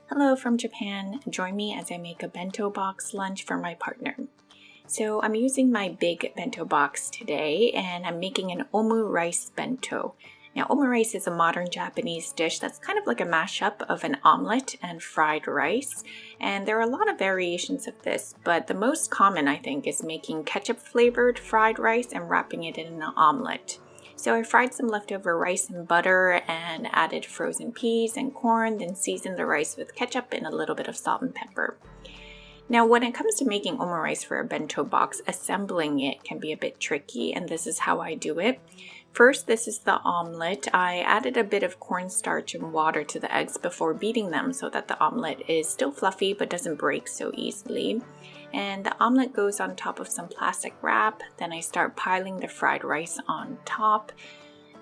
Hello from Japan. Join me as I make a bento box lunch for my partner. So I'm using my big bento box today and I'm making an omurice bento. Now omurice is a modern Japanese dish that's kind of like a mashup of an omelet and fried rice. And there are a lot of variations of this, but the most common I think is making ketchup flavored fried rice and wrapping it in an omelet. So I fried some leftover rice in butter and added frozen peas and corn, then seasoned the rice with ketchup and a little bit of salt and pepper. Now when it comes to making omurice for a bento box, assembling it can be a bit tricky, and this is how I do it. First, this is the omelet. I added a bit of cornstarch and water to the eggs before beating them so that the omelet is still fluffy but doesn't break so easily. And the omelet goes on top of some plastic wrap. Then I start piling the fried rice on top.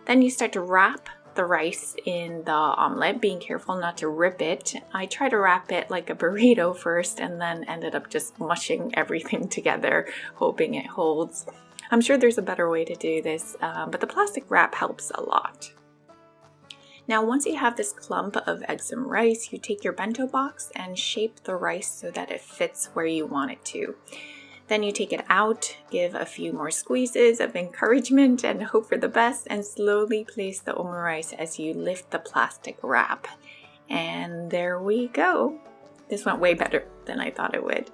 Then you start to wrap the rice in the omelet, being careful not to rip it. I try to wrap it like a burrito first and then ended up just mushing everything together, hoping it holds. I'm sure there's a better way to do this, but the plastic wrap helps a lot. Now, once you have this clump of eggs and rice, you take your bento box and shape the rice so that it fits where you want it to. Then you take it out, give a few more squeezes of encouragement and hope for the best, and slowly place the omurice as you lift the plastic wrap. And there we go. This went way better than I thought it would.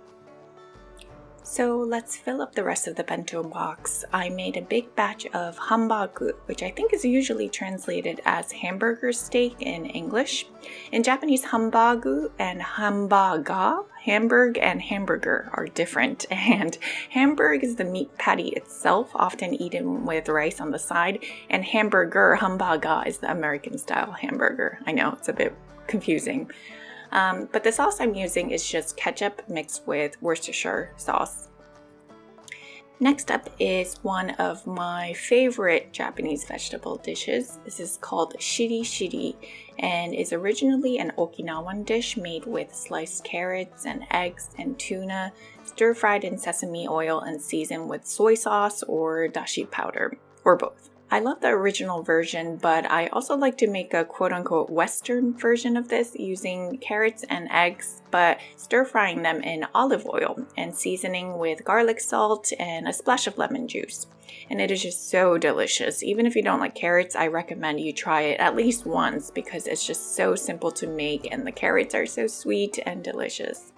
So let's fill up the rest of the bento box. I made a big batch of hamburger, which I think is usually translated as hamburger steak in English. In Japanese, hamburger and hamburger, hamburg and hamburger are different. And hamburg is the meat patty itself, often eaten with rice on the side. And hamburger is the American style hamburger. I know, it's a bit confusing. But the sauce I'm using is just ketchup mixed with Worcestershire sauce. Next up is one of my favorite Japanese vegetable dishes. This is called shiri and is originally an Okinawan dish made with sliced carrots and eggs and tuna, stir-fried in sesame oil and seasoned with soy sauce or dashi powder, or both. I love the original version, but I also like to make a quote-unquote Western version of this using carrots and eggs, but stir-frying them in olive oil and seasoning with garlic salt and a splash of lemon juice. And it is just so delicious. Even if you don't like carrots, I recommend you try it at least once because it's just so simple to make and the carrots are so sweet and delicious.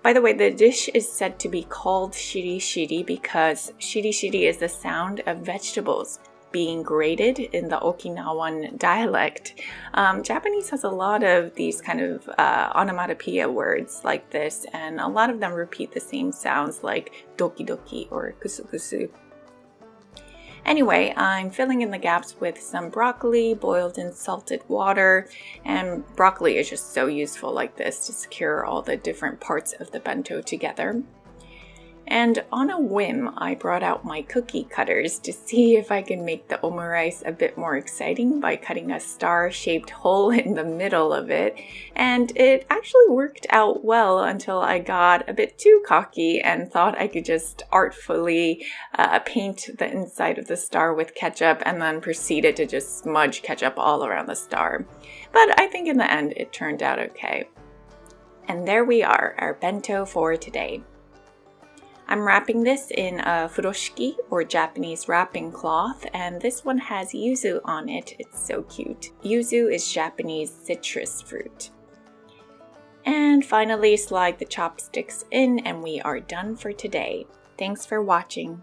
By the way, the dish is said to be called shiri because shiri is the sound of vegetables being grated in the Okinawan dialect. Japanese has a lot of these kind of onomatopoeia words like this, and a lot of them repeat the same sounds like doki doki or kusu kusu. Anyway, I'm filling in the gaps with some broccoli boiled in salted water, and broccoli is just so useful like this to secure all the different parts of the bento together. And on a whim, I brought out my cookie cutters to see if I can make the omurice a bit more exciting by cutting a star-shaped hole in the middle of it. And it actually worked out well until I got a bit too cocky and thought I could just artfully paint the inside of the star with ketchup and then proceeded to just smudge ketchup all around the star. But I think in the end it turned out okay. And there we are, our bento for today. I'm wrapping this in a furoshiki, or Japanese wrapping cloth, and this one has yuzu on it. It's so cute. Yuzu is Japanese citrus fruit. And finally, slide the chopsticks in and we are done for today. Thanks for watching.